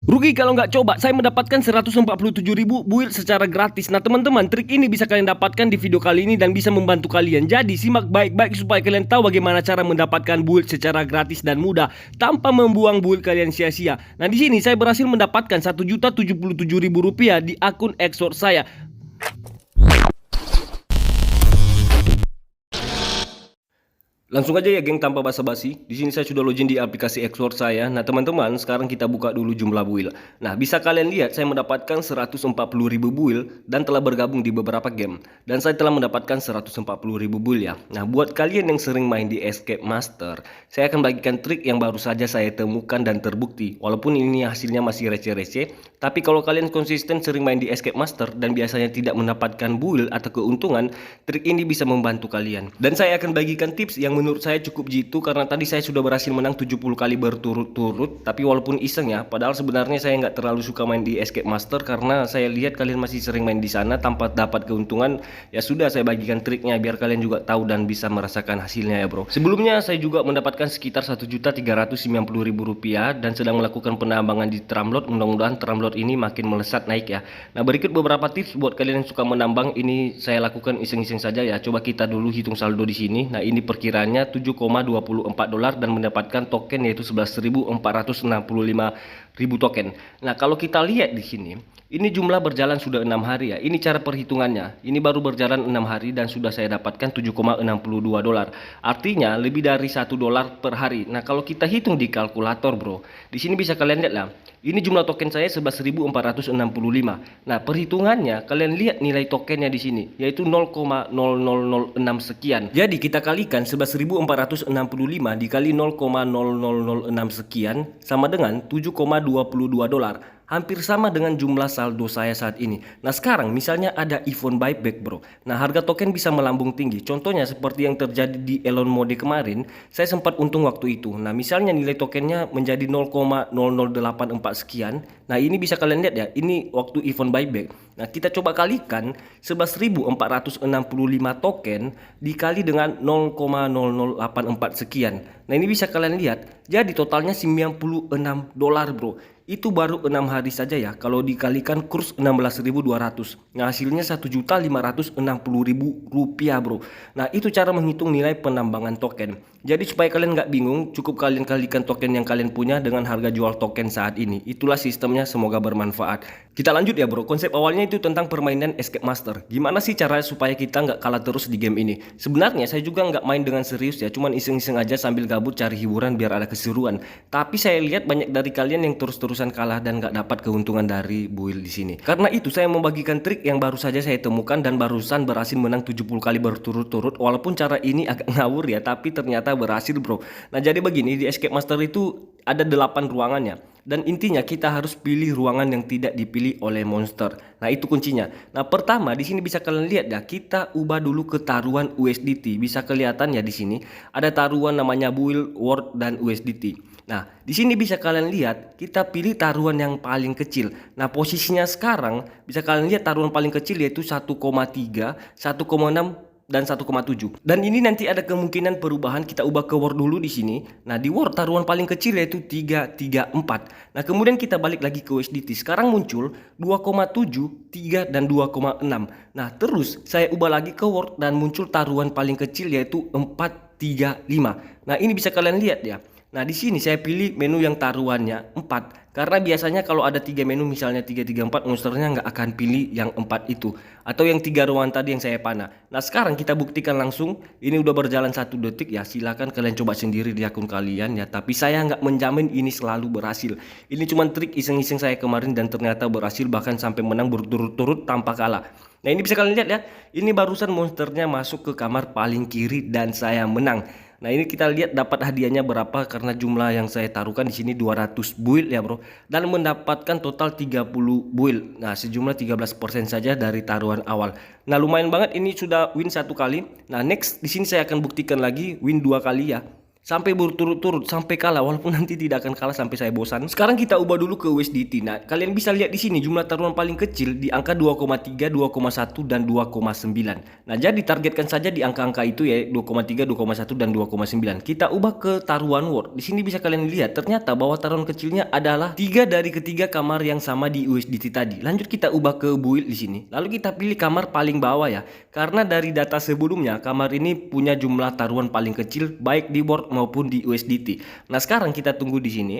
Rugi kalau nggak coba. Saya mendapatkan 147.000 build secara gratis. Nah teman-teman, trik ini bisa kalian dapatkan di video kali ini dan bisa membantu kalian. Jadi simak baik-baik supaya kalian tahu bagaimana cara mendapatkan build secara gratis dan mudah tanpa membuang build kalian sia-sia. Nah di sini saya berhasil mendapatkan Rp1.077.000 di akun Exort saya. Langsung aja ya geng, tanpa basa-basi. Di sini saya sudah login di aplikasi Exort saya. Nah teman-teman, sekarang kita buka dulu jumlah build. Nah bisa kalian lihat saya mendapatkan 140.000 build dan telah bergabung di beberapa game. Dan saya telah mendapatkan 140.000 build ya. Nah buat kalian yang sering main di Escape Master, saya akan bagikan trik yang baru saja saya temukan dan terbukti. Walaupun ini hasilnya masih receh-receh, tapi kalau kalian konsisten sering main di Escape Master dan biasanya tidak mendapatkan build atau keuntungan, trik ini bisa membantu kalian. Dan saya akan bagikan tips yang menurut saya cukup jitu karena tadi saya sudah berhasil menang 70 kali berturut-turut. Tapi walaupun iseng ya, padahal sebenarnya saya nggak terlalu suka main di Escape Master karena saya lihat kalian masih sering main di sana tanpa dapat keuntungan. Ya sudah, saya bagikan triknya biar kalian juga tahu dan bisa merasakan hasilnya ya bro. Sebelumnya saya juga mendapatkan sekitar Rp1.390.000 dan sedang melakukan penambangan di Tramlot. Mudah-mudahan Tramlot ini makin melesat naik ya. Nah berikut beberapa tips buat kalian yang suka menambang. Ini saya lakukan iseng-iseng saja ya. Coba kita dulu hitung saldo di sini. Nah ini perkiraan $7,24 dan mendapatkan token yaitu 11.465.000 token. Nah kalau kita lihat di sini, ini jumlah berjalan sudah 6 hari ya. Ini cara perhitungannya. Ini baru berjalan 6 hari dan sudah saya dapatkan $7,62. Artinya lebih dari $1 per hari. Nah kalau kita hitung di kalkulator bro, di sini bisa kalian lihat lah. Ini jumlah token saya 11.465. Nah perhitungannya kalian lihat nilai tokennya di sini yaitu 0,0006 sekian. Jadi kita kalikan 11.465 dikali 0,0006 sekian sama dengan $7,22. Hampir sama dengan jumlah saldo saya saat ini. Nah sekarang misalnya ada event buyback bro. Nah harga token bisa melambung tinggi. Contohnya seperti yang terjadi di Elon Mode kemarin. Saya sempat untung waktu itu. Nah misalnya nilai tokennya menjadi 0,0084 sekian. Nah ini bisa kalian lihat ya. Ini waktu event buyback. Nah kita coba kalikan 11.465 token dikali dengan 0,0084 sekian. Nah ini bisa kalian lihat. Jadi totalnya $96 bro. Itu baru 6 hari saja ya. Kalau dikalikan kurs 16.200. Nah hasilnya Rp1.560.000 bro. Nah itu cara menghitung nilai penambangan token. Jadi supaya kalian nggak bingung, cukup kalian kalikan token yang kalian punya dengan harga jual token saat ini. Itulah sistemnya, semoga bermanfaat. Kita lanjut ya bro. Konsep awalnya itu tentang permainan Escape Master. Gimana sih cara supaya kita nggak kalah terus di game ini? Sebenarnya saya juga nggak main dengan serius ya. Cuman iseng-iseng aja sambil gabut cari hiburan biar ada keseruan. Tapi saya lihat banyak dari kalian yang terus-terusan kalah dan nggak dapat keuntungan dari build di sini. Karena itu saya membagikan trik yang baru saja saya temukan dan barusan berhasil menang 70 kali berturut-turut. Walaupun cara ini agak ngawur ya, tapi ternyata berhasil bro. Nah jadi begini, di Escape Master itu ada 8 ruangannya. Dan intinya kita harus pilih ruangan yang tidak dipilih oleh monster. Nah itu kuncinya. Nah pertama di sini bisa kalian lihat ya, kita ubah dulu ke taruhan USDT. Bisa kelihatan ya di sini ada taruhan namanya build, world dan USDT. Nah di sini bisa kalian lihat kita pilih taruhan yang paling kecil. Nah posisinya sekarang bisa kalian lihat taruhan paling kecil yaitu 1,3, 1,6 dan 1,7. Dan ini nanti ada kemungkinan perubahan. Kita ubah ke Word dulu di sini. Nah, di Word taruhan paling kecil yaitu 334. Nah, kemudian kita balik lagi ke USDT. Sekarang muncul 2,7, 3 dan 2,6. Nah, terus saya ubah lagi ke Word dan muncul taruhan paling kecil yaitu 435. Nah, ini bisa kalian lihat ya. Nah di sini saya pilih menu yang taruhannya 4 karena biasanya kalau ada 3 menu misalnya 334 monsternya nggak akan pilih yang 4 itu atau yang 3 ruangan tadi yang saya panah. Nah sekarang kita buktikan langsung. Ini udah berjalan 1 detik ya, silahkan kalian coba sendiri di akun kalian ya, tapi saya nggak menjamin ini selalu berhasil. Ini cuma trik iseng-iseng saya kemarin dan ternyata berhasil, bahkan sampai menang berturut-turut tanpa kalah. Nah ini bisa kalian lihat ya, ini barusan monsternya masuk ke kamar paling kiri dan saya menang. Nah ini kita lihat dapat hadiahnya berapa karena jumlah yang saya taruhkan di sini 200 build ya bro, dan mendapatkan total 30 build. Nah sejumlah 13% saja dari taruhan awal. Nah lumayan banget, ini sudah win 1 kali. Nah next di sini saya akan buktikan lagi win 2 kali ya. sampai berturut-turut sampai kalah, walaupun nanti tidak akan kalah sampai saya bosan. Sekarang kita ubah dulu ke USDT. Nah, kalian bisa lihat di sini jumlah taruhan paling kecil di angka 2,3, 2,1 dan 2,9. Nah, jadi targetkan saja di angka-angka itu ya, 2,3, 2,1 dan 2,9. Kita ubah ke taruhan World. Di sini bisa kalian lihat ternyata bahwa taruhan kecilnya adalah 3 dari ketiga kamar yang sama di USDT tadi. Lanjut kita ubah ke build di sini. Lalu kita pilih kamar paling bawah ya. Karena dari data sebelumnya kamar ini punya jumlah taruhan paling kecil baik di World maupun di USDT. Nah, sekarang kita tunggu di sini.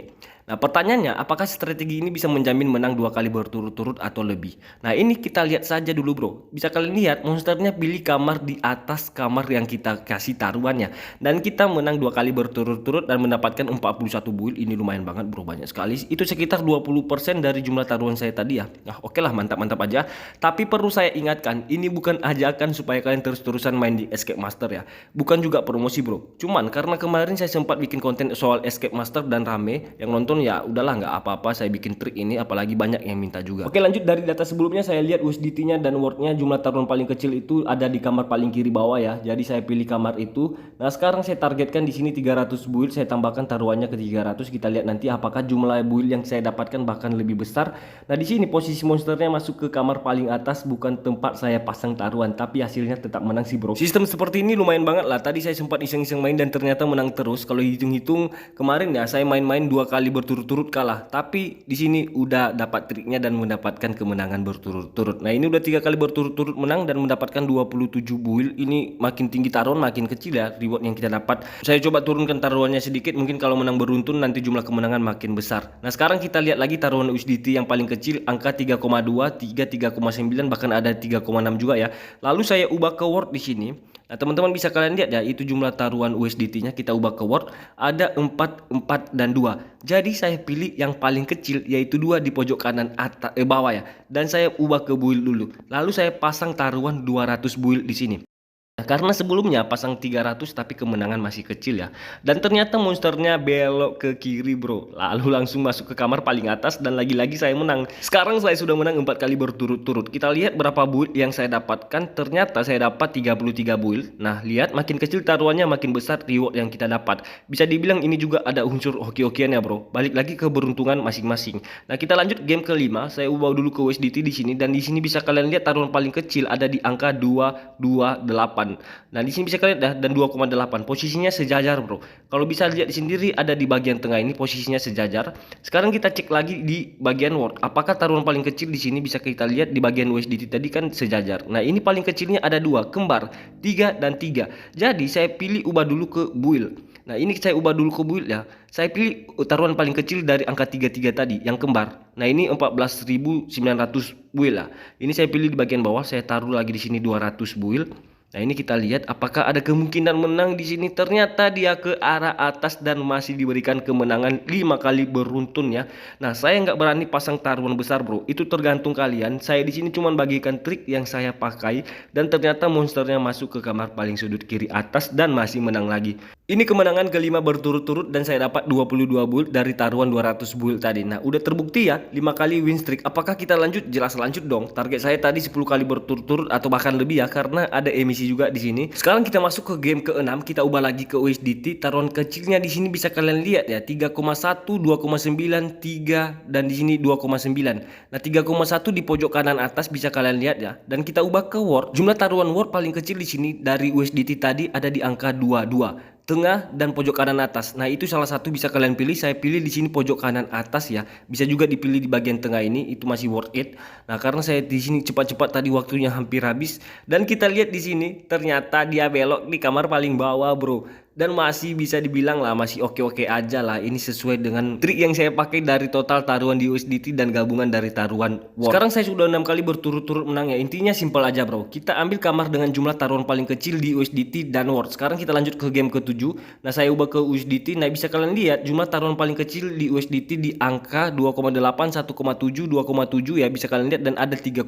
Nah, pertanyaannya, apakah strategi ini bisa menjamin menang 2 kali berturut-turut atau lebih? Nah, ini kita lihat saja dulu bro. Bisa kalian lihat monsternya pilih kamar di atas kamar yang kita kasih taruhannya. Dan kita menang 2 kali berturut-turut dan mendapatkan 41 build. Ini lumayan banget bro, banyak sekali. Itu sekitar 20% dari jumlah taruhan saya tadi ya. Nah, oke lah, mantap-mantap aja. Tapi perlu saya ingatkan, ini bukan ajakan supaya kalian terus-terusan main di Escape Master ya. Bukan juga promosi bro. Cuman karena kemarin saya sempat bikin konten soal Escape Master dan rame yang nonton, ya udahlah, nggak apa-apa saya bikin trik ini, apalagi banyak yang minta juga. Oke, lanjut dari data sebelumnya saya lihat USDT-nya dan World-nya jumlah taruhan paling kecil itu ada di kamar paling kiri bawah ya. Jadi saya pilih kamar itu. Nah, sekarang saya targetkan di sini 300 build, saya tambahkan taruhannya ke 300. Kita lihat nanti apakah jumlah build yang saya dapatkan bahkan lebih besar. Nah, di sini posisi monsternya masuk ke kamar paling atas, bukan tempat saya pasang taruhan, tapi hasilnya tetap menang sih bro. Sistem seperti ini lumayan banget lah. Tadi saya sempat iseng-iseng main dan ternyata menang terus. Kalau hitung-hitung kemarin ya saya main-main 2 kali berturut-turut kalah, tapi di sini udah dapat triknya dan mendapatkan kemenangan berturut-turut. Nah, ini udah 3 kali berturut-turut menang dan mendapatkan 27 build. Ini makin tinggi taruhan makin kecil ya reward yang kita dapat. Saya coba turunkan taruhannya sedikit, mungkin kalau menang beruntun nanti jumlah kemenangan makin besar. Nah, sekarang kita lihat lagi taruhan USDT yang paling kecil angka 3,2, 3, 3,9 bahkan ada 3,6 juga ya. Lalu saya ubah ke World di sini. Nah, teman-teman bisa kalian lihat ya, itu jumlah taruhan USDT-nya kita ubah ke World ada 4, 4 dan 2. Jadi saya pilih yang paling kecil yaitu 2 di pojok kanan atas bawah ya. Dan saya ubah ke build dulu. Lalu saya pasang taruhan 200 build di sini. Nah, karena sebelumnya pasang 300 tapi kemenangan masih kecil ya. Dan ternyata monsternya belok ke kiri bro. Lalu langsung masuk ke kamar paling atas dan lagi-lagi saya menang. Sekarang saya sudah menang 4 kali berturut-turut. Kita lihat berapa build yang saya dapatkan. Ternyata saya dapat 33 build. Nah, lihat makin kecil taruhannya makin besar reward yang kita dapat. Bisa dibilang ini juga ada unsur hoki-hokian ya bro. Balik lagi ke beruntungan masing-masing. Nah, kita lanjut game kelima. Saya ubah dulu ke USDT di sini dan di sini bisa kalian lihat taruhan paling kecil ada di angka 228. Nah, di sini bisa kalian lihat dan 2,8 posisinya sejajar bro. Kalau bisa lihat di sendiri ada di bagian tengah ini posisinya sejajar. Sekarang kita cek lagi di bagian World. Apakah taruhan paling kecil di sini bisa kita lihat di bagian USDT tadi kan sejajar. Nah, ini paling kecilnya ada 2 kembar 3 dan 3. Jadi saya pilih ubah dulu ke build. Nah, ini saya ubah dulu ke build ya. Saya pilih taruhan paling kecil dari angka 33 tadi yang kembar. Nah, ini 14.900 build lah. Ini saya pilih di bagian bawah, saya taruh lagi di sini 200 build. Nah, ini kita lihat apakah ada kemungkinan menang di sini. Ternyata dia ke arah atas dan masih diberikan kemenangan 5 kali beruntun ya. Nah, saya nggak berani pasang taruhan besar bro. Itu tergantung kalian. Saya di sini cuma bagikan trik yang saya pakai dan ternyata monsternya masuk ke kamar paling sudut kiri atas dan masih menang lagi. Ini kemenangan kelima berturut-turut dan saya dapat 22 build dari taruhan 200 build tadi. Nah, udah terbukti ya 5 kali win streak. Apakah kita lanjut? Jelas lanjut dong. Target saya tadi 10 kali berturut-turut atau bahkan lebih ya, karena ada emisi juga di sini. Sekarang kita masuk ke game ke-6, kita ubah lagi ke USDT. Taruhan kecilnya di sini bisa kalian lihat ya, 3,1, 2,9, 3 dan di sini 2,9. Nah, 3,1 di pojok kanan atas bisa kalian lihat ya. Dan kita ubah ke World. Jumlah taruhan World paling kecil di sini dari USDT tadi ada di angka 22. Tengah dan pojok kanan atas. Nah, itu salah satu bisa kalian pilih. Saya pilih di sini pojok kanan atas ya. Bisa juga dipilih di bagian tengah ini, itu masih worth it. Nah, karena saya di sini cepat-cepat tadi waktunya hampir habis dan kita lihat di sini ternyata dia belok di kamar paling bawah, bro. Dan masih bisa dibilang lah masih oke-oke aja lah. Ini sesuai dengan trik yang saya pakai dari total taruhan di USDT dan gabungan dari taruhan World. Sekarang saya sudah 6 kali berturut-turut menang ya. Intinya simpel aja bro. Kita ambil kamar dengan jumlah taruhan paling kecil di USDT dan World. Sekarang kita lanjut ke game ke-7. Nah, saya ubah ke USDT. Nah, bisa kalian lihat jumlah taruhan paling kecil di USDT di angka 2,8, 1,7, 2,7 ya. Bisa kalian lihat dan ada 3,8.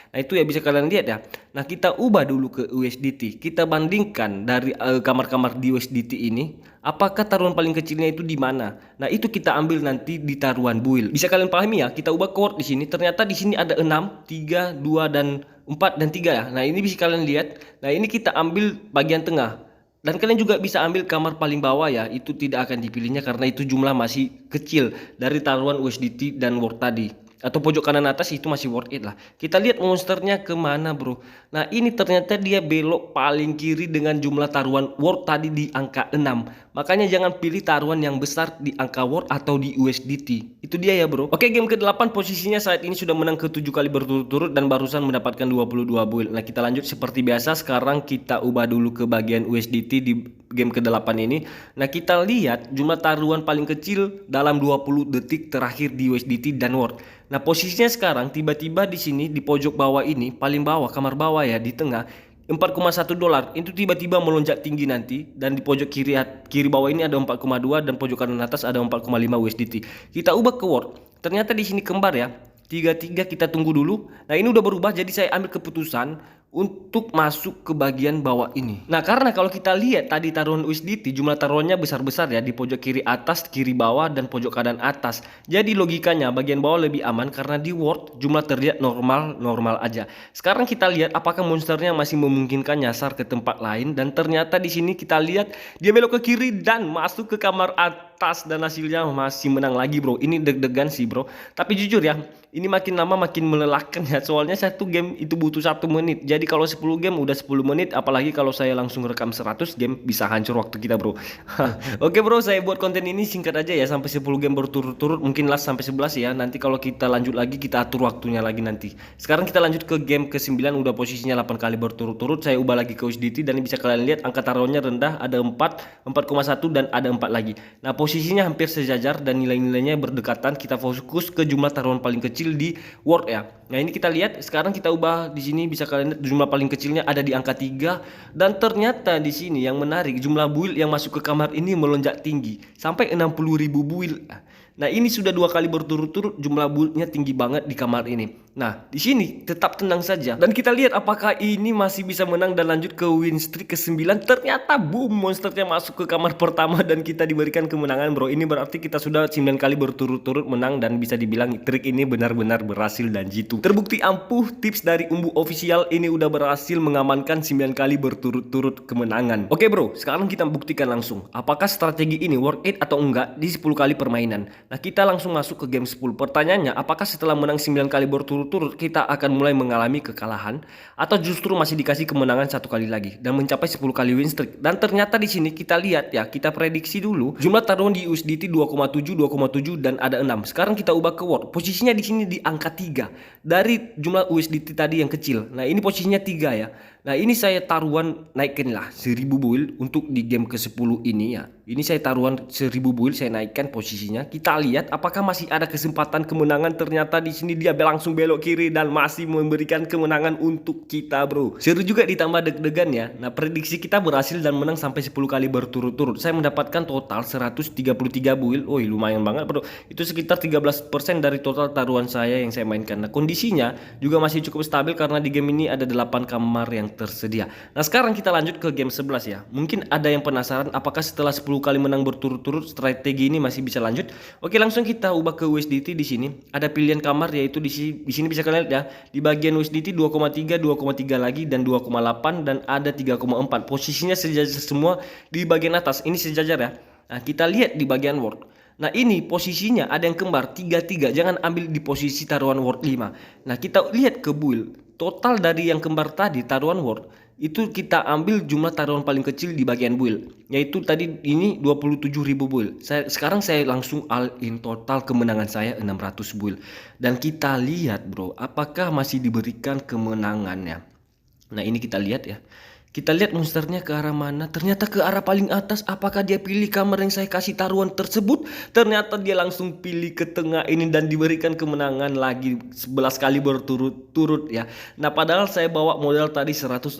Nah, itu ya bisa kalian lihat ya. Nah, kita ubah dulu ke USDT. Kita bandingkan dari kamar-kamar di USDT ini, apakah taruhan paling kecilnya itu di mana? Nah, itu kita ambil nanti di taruhan build. Bisa kalian pahami ya? Kita ubah ke World di sini. Ternyata di sini ada 6, 3, 2 dan 4 dan 3 ya. Nah, ini bisa kalian lihat. Nah, ini kita ambil bagian tengah. Dan kalian juga bisa ambil kamar paling bawah ya, itu tidak akan dipilihnya karena itu jumlah masih kecil dari taruhan USDT dan World tadi. Atau pojok kanan atas itu masih worth it lah. Kita lihat monsternya kemana bro. Nah ini ternyata dia belok paling kiri dengan jumlah taruhan World tadi di angka 6. Makanya jangan pilih taruhan yang besar di angka World atau di USDT. Itu dia ya bro. Oke, game ke-8 posisinya saat ini sudah menang ke-7 kali berturut-turut dan barusan mendapatkan 22 build. Nah kita lanjut seperti biasa, sekarang kita ubah dulu ke bagian USDT di game ke-8 ini. Nah kita lihat jumlah taruhan paling kecil dalam 20 detik terakhir di USDT dan World. Nah posisinya sekarang tiba-tiba di sini di pojok bawah ini, paling bawah kamar bawah ya, di tengah 4,1 dolar itu tiba-tiba melonjak tinggi nanti, dan di pojok kiri bawah ini ada 4,2 dan pojok kanan atas ada 4,5 USDT. Kita ubah ke World. Ternyata di sini kembar ya. 33 kita tunggu dulu. Nah ini udah berubah, jadi saya ambil keputusan untuk masuk ke bagian bawah ini. Nah karena kalau kita lihat tadi taruhan USDT jumlah taruhannya besar-besar ya, di pojok kiri atas, kiri bawah, dan pojok kanan atas. Jadi logikanya bagian bawah lebih aman karena di World jumlah terlihat normal aja. Sekarang kita lihat apakah monsternya masih memungkinkan nyasar ke tempat lain, dan ternyata di sini kita lihat dia belok ke kiri dan masuk ke kamar atas, dan hasilnya masih menang lagi bro. Ini deg-degan sih bro. Tapi jujur ya, ini makin lama makin melelahkan ya, soalnya satu game itu butuh 1 menit. Jadi kalau 10 game udah 10 menit, apalagi kalau saya langsung rekam 100 game bisa hancur waktu kita bro. Oke bro, saya buat konten ini singkat aja ya, sampai 10 game berturut-turut, mungkin last sampai 11 ya. Nanti kalau kita lanjut lagi kita atur waktunya lagi nanti. Sekarang kita lanjut ke game ke-9, udah posisinya 8 kali berturut-turut. Saya ubah lagi ke USDT dan bisa kalian lihat angka taruhannya rendah, ada 4, 4,1 dan ada 4 lagi. Nah posisinya hampir sejajar dan nilai-nilainya berdekatan. Kita fokus ke jumlah taruhan paling kecil di World ya. Nah ini kita lihat, sekarang kita ubah di sini, bisa kalian lihat jumlah paling kecilnya ada di angka 3, dan ternyata di sini yang menarik jumlah build yang masuk ke kamar ini melonjak tinggi sampai 60.000 build. Nah ini sudah 2 kali berturut-turut jumlah buildnya tinggi banget di kamar ini. Nah di sini tetap tenang saja dan kita lihat apakah ini masih bisa menang dan lanjut ke win streak ke-9. Ternyata boom, monsternya masuk ke kamar pertama dan kita diberikan kemenangan bro. Ini berarti kita sudah 9 kali berturut-turut menang dan bisa dibilang trik ini benar-benar berhasil dan jitu. Terbukti ampuh, tips dari Umbu Official ini udah berhasil mengamankan 9 kali berturut-turut kemenangan. Oke bro, sekarang kita buktikan langsung apakah strategi ini worth it atau enggak di 10 kali permainan. Nah kita langsung masuk ke game 10. Pertanyaannya, apakah setelah menang 9 kali berturut-turut kita akan mulai mengalami kekalahan, atau justru masih dikasih kemenangan 1 kali lagi dan mencapai 10 kali win streak. Dan ternyata di sini kita lihat ya, kita prediksi dulu jumlah taruhan di USDT 2,7 dan ada 6. Sekarang kita ubah ke World. Posisinya di sini di angka 3 dari jumlah USDT tadi yang kecil. Nah ini posisinya 3 ya. Nah ini saya taruhan naikin lah 1000 build untuk di game ke-10 ini ya. Ini saya taruhan 1000 build, saya naikkan posisinya. Kita lihat apakah masih ada kesempatan kemenangan. Ternyata di sini dia langsung belok kiri dan masih memberikan kemenangan untuk kita bro. Seru juga ditambah deg-degan ya. Nah prediksi kita berhasil dan menang sampai 10 kali berturut-turut. Saya mendapatkan total 133 build. Oh lumayan banget bro. Itu sekitar 13% dari total taruhan saya yang saya mainkan. Nah kondisinya juga masih cukup stabil karena di game ini ada 8 kamar yang tersedia. Nah sekarang kita lanjut ke game 11 ya. Mungkin ada yang penasaran apakah setelah 10 kali menang berturut-turut strategi ini masih bisa lanjut. Oke langsung kita ubah ke USDT. Di sini ada pilihan kamar, yaitu di sini bisa kalian lihat ya, di bagian USDT 2,3 lagi dan 2,8 dan ada 3,4. Posisinya sejajar semua di bagian atas. Ini sejajar ya. Nah kita lihat di bagian World. Nah ini posisinya ada yang kembar 33. Jangan ambil di posisi taruhan World 5. Nah kita lihat ke build. Total dari yang kembar tadi taruhan World itu kita ambil jumlah taruhan paling kecil di bagian build, yaitu tadi ini 27.000 build. Sekarang saya langsung all in, total kemenangan saya 600 build. Dan kita lihat bro, apakah masih diberikan kemenangannya. Nah ini kita lihat ya. Kita lihat monsternya ke arah mana. Ternyata ke arah paling atas. Apakah dia pilih kamar yang saya kasih taruhan tersebut? Ternyata dia langsung pilih ke tengah ini dan diberikan kemenangan lagi 11 kali berturut-turut ya. Nah padahal saya bawa modal tadi 140.000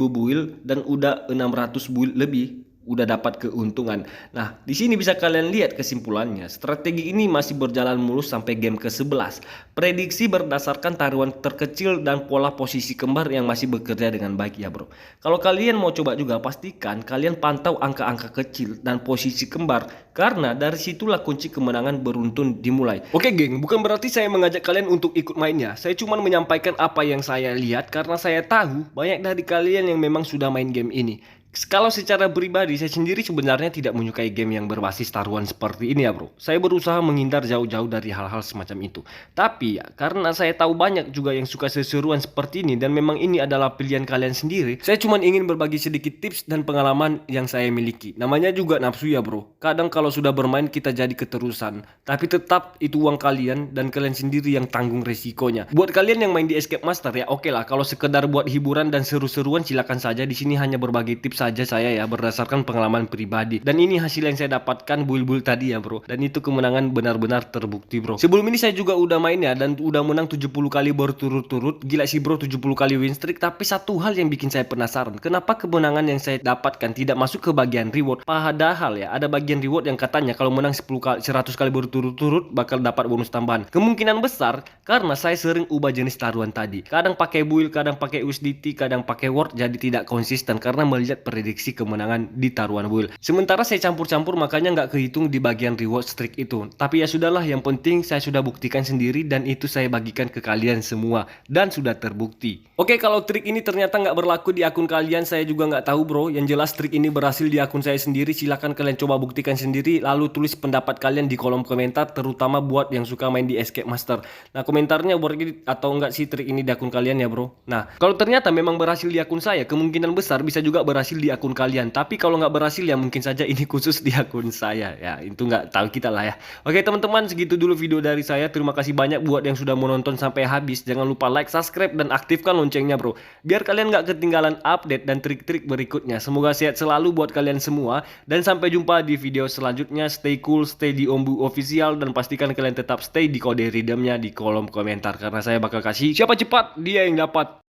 build dan udah 600 build lebih. Udah dapat keuntungan. Nah, di sini bisa kalian lihat kesimpulannya. Strategi ini masih berjalan mulus sampai game ke-11. Prediksi berdasarkan taruhan terkecil dan pola posisi kembar yang masih bekerja dengan baik ya, bro. Kalau kalian mau coba juga, pastikan kalian pantau angka-angka kecil dan posisi kembar, karena dari situlah kunci kemenangan beruntun dimulai. Oke, geng, bukan berarti saya mengajak kalian untuk ikut mainnya. Saya cuma menyampaikan apa yang saya lihat karena saya tahu banyak dari kalian yang memang sudah main game ini. Kalau secara pribadi, saya sendiri sebenarnya tidak menyukai game yang berbasis taruhan seperti ini ya bro. Saya berusaha menghindar jauh-jauh dari hal-hal semacam itu. Tapi ya, karena saya tahu banyak juga yang suka seseruan seperti ini dan memang ini adalah pilihan kalian sendiri, saya cuma ingin berbagi sedikit tips dan pengalaman yang saya miliki. Namanya juga nafsu ya bro. Kadang kalau sudah bermain kita jadi keterusan. Tapi tetap itu uang kalian dan kalian sendiri yang tanggung resikonya. Buat kalian yang main di Escape Master ya oke lah. Kalau sekedar buat hiburan dan seru-seruan silakan saja. Di sini hanya berbagi tips saja saya ya berdasarkan pengalaman pribadi. Dan ini hasil yang saya dapatkan build-build tadi ya bro. Dan itu kemenangan benar-benar terbukti bro. Sebelum ini saya juga udah main ya dan udah menang 70 kali berturut-turut. Gila sih bro 70 kali win streak. Tapi satu hal yang bikin saya penasaran. Kenapa kemenangan yang saya dapatkan tidak masuk ke bagian reward? Padahal ya ada bagian reward yang katanya kalau menang 10 kali, 100 kali berturut-turut bakal dapat bonus tambahan. Kemungkinan besar karena saya sering ubah jenis taruhan tadi. Kadang pakai build, kadang pakai USDT, kadang pakai word jadi tidak konsisten karena melihat prediksi kemenangan di taruhan build. Sementara saya campur-campur makanya nggak kehitung di bagian reward streak itu. Tapi ya sudahlah, yang penting saya sudah buktikan sendiri dan itu saya bagikan ke kalian semua dan sudah terbukti. Oke, kalau trik ini ternyata nggak berlaku di akun kalian, saya juga nggak tahu bro. Yang jelas trik ini berhasil di akun saya sendiri. Silahkan kalian coba buktikan sendiri, lalu tulis pendapat kalian di kolom komentar, terutama buat yang suka main di Escape Master. Nah komentarnya worth atau enggak sih trik ini di akun kalian ya bro. Nah kalau ternyata memang berhasil di akun saya, kemungkinan besar bisa juga berhasil di akun kalian. Tapi kalau nggak berhasil ya mungkin saja ini khusus di akun saya ya, itu nggak tahu kita lah ya. Oke teman-teman, segitu dulu video dari saya. Terima kasih banyak buat yang sudah menonton sampai habis. Jangan lupa like, subscribe, dan aktifkan loncengnya bro, biar kalian nggak ketinggalan update dan trik-trik berikutnya. Semoga sehat selalu buat kalian semua dan sampai jumpa di video selanjutnya. Stay cool, stay di Ombu Official, dan pastikan kalian tetap stay di kode redeemnya di kolom komentar karena saya bakal kasih siapa cepat dia yang dapat.